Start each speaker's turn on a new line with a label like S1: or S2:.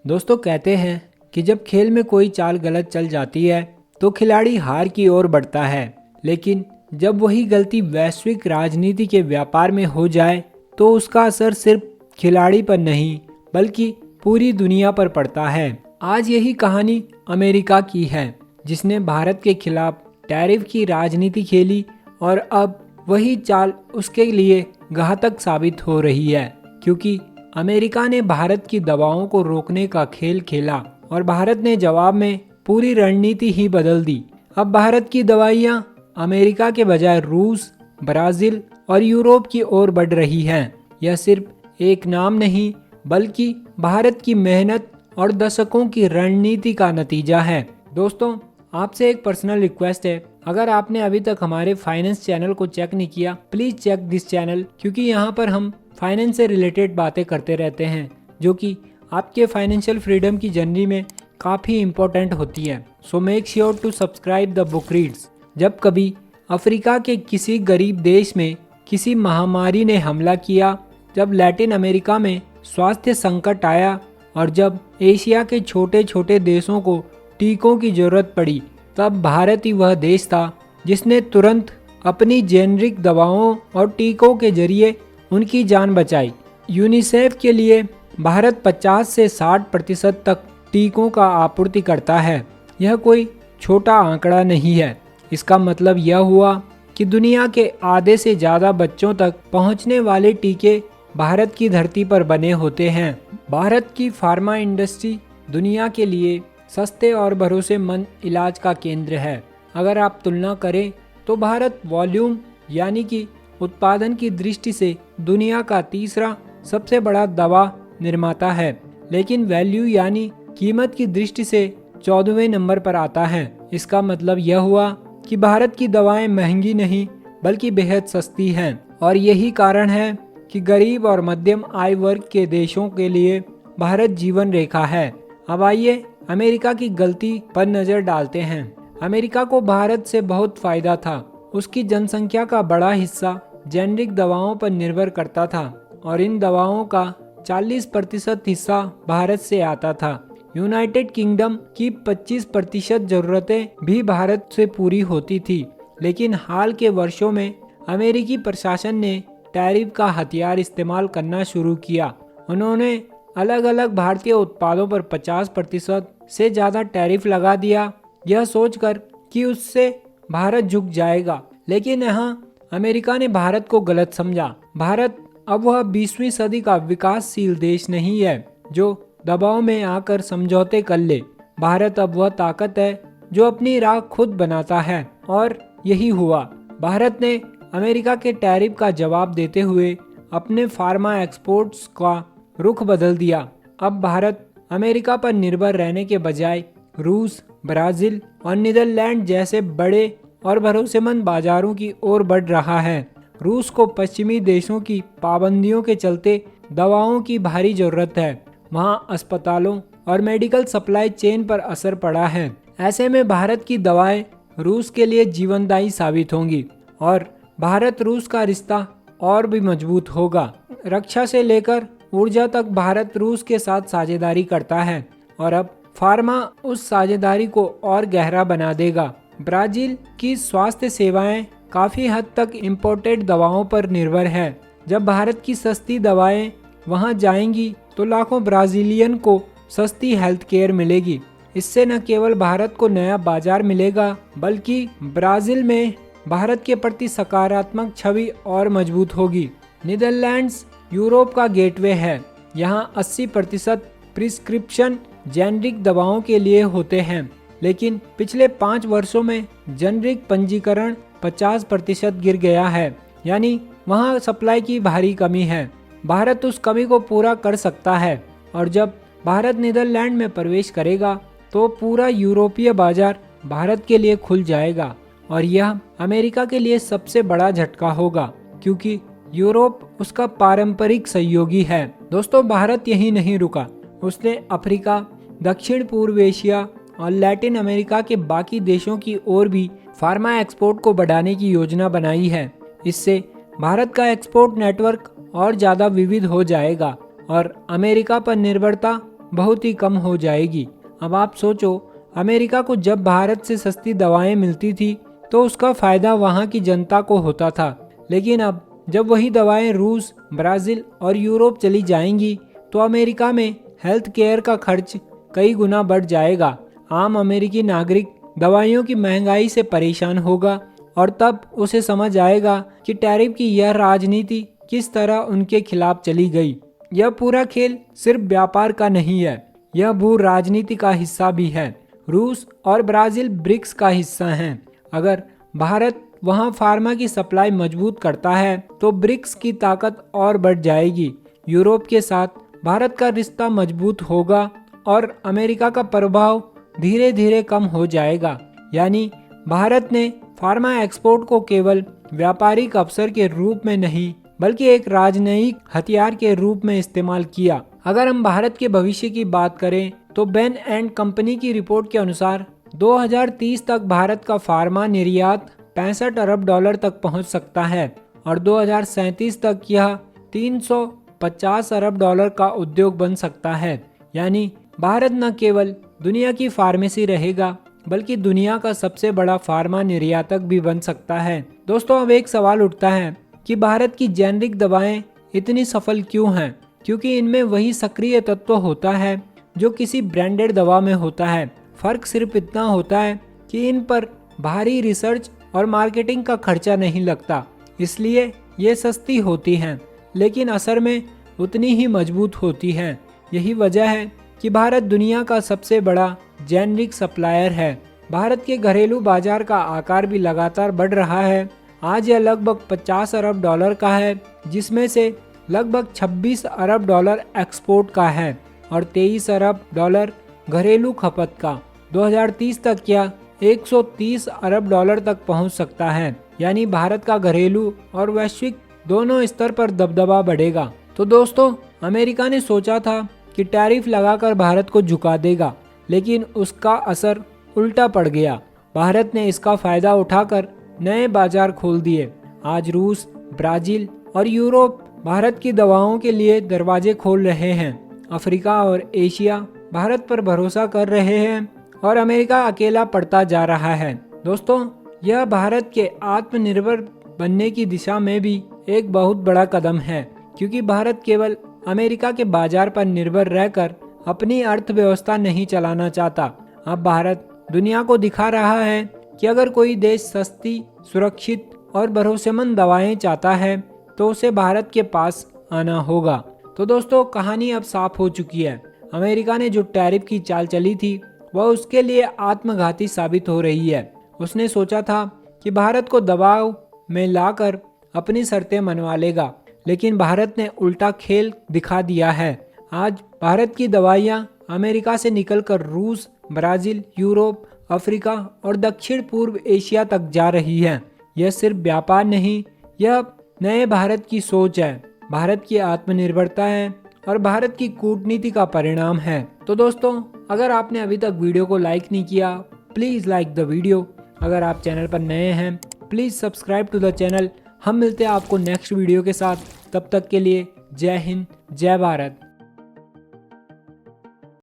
S1: दोस्तों कहते हैं कि जब खेल में कोई चाल गलत चल जाती है तो खिलाड़ी हार की ओर बढ़ता है, लेकिन जब वही गलती वैश्विक राजनीति के व्यापार में हो जाए तो उसका असर सिर्फ खिलाड़ी पर नहीं बल्कि पूरी दुनिया पर पड़ता है। आज यही कहानी अमेरिका की है, जिसने भारत के खिलाफ टैरिफ की राजनीति खेली और अब वही चाल उसके लिए घातक साबित हो रही है, क्योंकि अमेरिका ने भारत की दवाओं को रोकने का खेल खेला और भारत ने जवाब में पूरी रणनीति ही बदल दी। अब भारत की दवाइयां अमेरिका के बजाय रूस, ब्राजील और यूरोप की ओर बढ़ रही हैं। यह सिर्फ एक नाम नहीं बल्कि भारत की मेहनत और दशकों की रणनीति का नतीजा है। दोस्तों, आपसे एक पर्सनल रिक्वेस्ट है, अगर आपने अभी तक हमारे फाइनेंस चैनल को चेक नहीं किया, प्लीज चेक दिस चैनल, क्योंकि यहाँ पर हम फाइनेंस से रिलेटेड बातें करते रहते हैं जो कि आपके फाइनेंशियल फ्रीडम की जर्नी में काफ़ी इम्पोर्टेंट होती है। So make sure to subscribe the book reads. जब कभी अफ्रीका के किसी गरीब देश में किसी महामारी ने हमला किया, जब लैटिन अमेरिका में स्वास्थ्य संकट आया और जब एशिया के छोटे छोटे देशों को टीकों की जरूरत पड़ी, तब भारत ही वह देश था जिसने तुरंत अपनी जेनरिक दवाओं और टीकों के जरिए उनकी जान बचाई। यूनिसेफ के लिए भारत 50 से 60% तक टीकों का आपूर्ति करता है। यह कोई छोटा आंकड़ा नहीं है। इसका मतलब यह हुआ कि दुनिया के आधे से ज़्यादा बच्चों तक पहुंचने वाले टीके भारत की धरती पर बने होते हैं। भारत की फार्मा इंडस्ट्री दुनिया के लिए सस्ते और भरोसेमंद इलाज का केंद्र है। अगर आप तुलना करें तो भारत वॉल्यूम यानी कि उत्पादन की दृष्टि से दुनिया का तीसरा सबसे बड़ा दवा निर्माता है, लेकिन वैल्यू यानी कीमत की दृष्टि से 14वें नंबर पर आता है। इसका मतलब यह हुआ कि भारत की दवाएं महंगी नहीं बल्कि बेहद सस्ती हैं, और यही कारण है कि गरीब और मध्यम आय वर्ग के देशों के लिए भारत जीवन रेखा है। अब आइए अमेरिका की गलती पर नजर डालते हैं। अमेरिका को भारत से बहुत फायदा था। उसकी जनसंख्या का बड़ा हिस्सा जेनरिक दवाओं पर निर्भर करता था और इन दवाओं का 40% हिस्सा भारत से आता था। यूनाइटेड किंगडम की 25% जरूरतें भी भारत से पूरी होती थी, लेकिन हाल के वर्षों में अमेरिकी प्रशासन ने टैरिफ का हथियार इस्तेमाल करना शुरू किया। उन्होंने अलग अलग भारतीय उत्पादों पर 50% से ज़्यादा टैरिफ लगा दिया, यह सोचकर कि उससे भारत झुक जाएगा। लेकिन यहाँ अमेरिका ने भारत को गलत समझा। भारत अब वह 20वीं सदी का विकासशील देश नहीं है जो दबाव में आकर समझौते कर ले। भारत अब वह ताकत है जो अपनी राह खुद बनाता है, और यही हुआ। भारत ने अमेरिका के टैरिफ का जवाब देते हुए अपने फार्मा एक्सपोर्ट्स का रुख बदल दिया। अब भारत अमेरिका पर निर्भर रहने के बजाय रूस, ब्राजील और नीदरलैंड जैसे बड़े और भरोसेमंद बाजारों की ओर बढ़ रहा है। रूस को पश्चिमी देशों की पाबंदियों के चलते दवाओं की भारी जरूरत है। वहां अस्पतालों और मेडिकल सप्लाई चेन पर असर पड़ा है। ऐसे में भारत की दवाएं रूस के लिए जीवनदायी साबित होंगी और भारत रूस का रिश्ता और भी मजबूत होगा। रक्षा से लेकर ऊर्जा तक भारत रूस के साथ साझेदारी करता है और अब फार्मा उस साझेदारी को और गहरा बना देगा। ब्राजील की स्वास्थ्य सेवाएं काफ़ी हद तक इम्पोर्टेड दवाओं पर निर्भर है। जब भारत की सस्ती दवाएं वहां जाएंगी तो लाखों ब्राजीलियन को सस्ती हेल्थ केयर मिलेगी। इससे न केवल भारत को नया बाजार मिलेगा बल्कि ब्राजील में भारत के प्रति सकारात्मक छवि और मजबूत होगी। नीदरलैंड्स यूरोप का गेटवे है। यहाँ 80% प्रिस्क्रिप्शन जेनरिक दवाओं के लिए होते हैं, लेकिन पिछले 5 वर्षों में जेनरिक पंजीकरण 50% गिर गया है, यानी वहाँ सप्लाई की भारी कमी है। भारत उस कमी को पूरा कर सकता है, और जब भारत नीदरलैंड में प्रवेश करेगा तो पूरा यूरोपीय बाजार भारत के लिए खुल जाएगा, और यह अमेरिका के लिए सबसे बड़ा झटका होगा क्योंकि यूरोप उसका पारंपरिक सहयोगी है। दोस्तों, भारत यही नहीं रुका। उसने अफ्रीका, दक्षिण पूर्व एशिया और लैटिन अमेरिका के बाकी देशों की ओर भी फार्मा एक्सपोर्ट को बढ़ाने की योजना बनाई है। इससे भारत का एक्सपोर्ट नेटवर्क और ज़्यादा विविध हो जाएगा और अमेरिका पर निर्भरता बहुत ही कम हो जाएगी। अब आप सोचो, अमेरिका को जब भारत से सस्ती दवाएं मिलती थी तो उसका फायदा वहां की जनता को होता था, लेकिन अब जब वही दवाएं रूस, ब्राजील और यूरोप चली जाएंगी तो अमेरिका में हेल्थ केयर का खर्च कई गुना बढ़ जाएगा। आम अमेरिकी नागरिक दवाइयों की महंगाई से परेशान होगा और तब उसे समझ आएगा कि टैरिफ की यह राजनीति किस तरह उनके खिलाफ चली गई। यह पूरा खेल सिर्फ व्यापार का नहीं है, यह भू राजनीति का हिस्सा भी है। रूस और ब्राजील ब्रिक्स का हिस्सा हैं। अगर भारत वहां फार्मा की सप्लाई मजबूत करता है तो ब्रिक्स की ताकत और बढ़ जाएगी। यूरोप के साथ भारत का रिश्ता मजबूत होगा और अमेरिका का प्रभाव धीरे धीरे कम हो जाएगा। यानी भारत ने फार्मा एक्सपोर्ट को केवल व्यापारिक अवसर के रूप में नहीं बल्कि एक राजनयिक हथियार के रूप में इस्तेमाल किया। अगर हम भारत के भविष्य की बात करें तो बैन एंड कंपनी की रिपोर्ट के अनुसार 2030 तक भारत का फार्मा निर्यात 65 अरब डॉलर तक पहुंच सकता है और 2037 तक यह 350 अरब डॉलर का उद्योग बन सकता है। यानी भारत न केवल दुनिया की फार्मेसी रहेगा बल्कि दुनिया का सबसे बड़ा फार्मा निर्यातक भी बन सकता है। दोस्तों, अब एक सवाल उठता है कि भारत की जेनरिक दवाएं इतनी सफल क्यों हैं? क्योंकि इनमें वही सक्रिय तत्व होता है जो किसी ब्रांडेड दवा में होता है। फर्क सिर्फ इतना होता है कि इन पर भारी रिसर्च और मार्केटिंग का खर्चा नहीं लगता, इसलिए ये सस्ती होती हैं, लेकिन असर में उतनी ही मजबूत होती हैं। यही वजह है कि भारत दुनिया का सबसे बड़ा जेनरिक सप्लायर है। भारत के घरेलू बाजार का आकार भी लगातार बढ़ रहा है। आज यह लगभग 50 अरब डॉलर का है, जिसमें से लगभग 26 अरब डॉलर एक्सपोर्ट का है और 23 अरब डॉलर घरेलू खपत का। 2030 तक यह 130 अरब डॉलर तक पहुंच सकता है। यानी भारत का घरेलू और वैश्विक दोनों स्तर पर दबदबा बढ़ेगा। तो दोस्तों, अमेरिका ने सोचा था कि टैरिफ लगाकर भारत को झुका देगा, लेकिन उसका असर उल्टा पड़ गया। भारत ने इसका फायदा उठाकर नए बाजार खोल दिए। आज रूस, ब्राजील और यूरोप भारत की दवाओं के लिए दरवाजे खोल रहे हैं। अफ्रीका और एशिया भारत पर भरोसा कर रहे हैं और अमेरिका अकेला पड़ता जा रहा है। दोस्तों, यह भारत के आत्मनिर्भर बनने की दिशा में भी एक बहुत बड़ा कदम है, क्योंकि भारत केवल अमेरिका के बाजार पर निर्भर रहकर अपनी अर्थव्यवस्था नहीं चलाना चाहता। अब भारत दुनिया को दिखा रहा है कि अगर कोई देश सस्ती, सुरक्षित और भरोसेमंद दवाएं चाहता है तो उसे भारत के पास आना होगा। तो दोस्तों, कहानी अब साफ हो चुकी है। अमेरिका ने जो टैरिफ की चाल चली थी वह उसके लिए आत्मघाती साबित हो रही है। उसने सोचा था कि भारत को दबाव में लाकर अपनी शर्तें मनवा लेगा, लेकिन भारत ने उल्टा खेल दिखा दिया है। आज भारत की दवाइयाँ अमेरिका से निकलकर रूस, ब्राजील, यूरोप, अफ्रीका और दक्षिण पूर्व एशिया तक जा रही है। यह सिर्फ व्यापार नहीं, यह नए भारत की सोच है, भारत की आत्मनिर्भरता है और भारत की कूटनीति का परिणाम है। तो दोस्तों, अगर आपने अभी तक वीडियो को लाइक नहीं किया, प्लीज़ लाइक द वीडियो। अगर आप चैनल पर नए हैं, please subscribe to the channel. हम मिलते हैं आपको नेक्स्ट वीडियो के साथ। तब तक के लिए जय हिंद, जय भारत।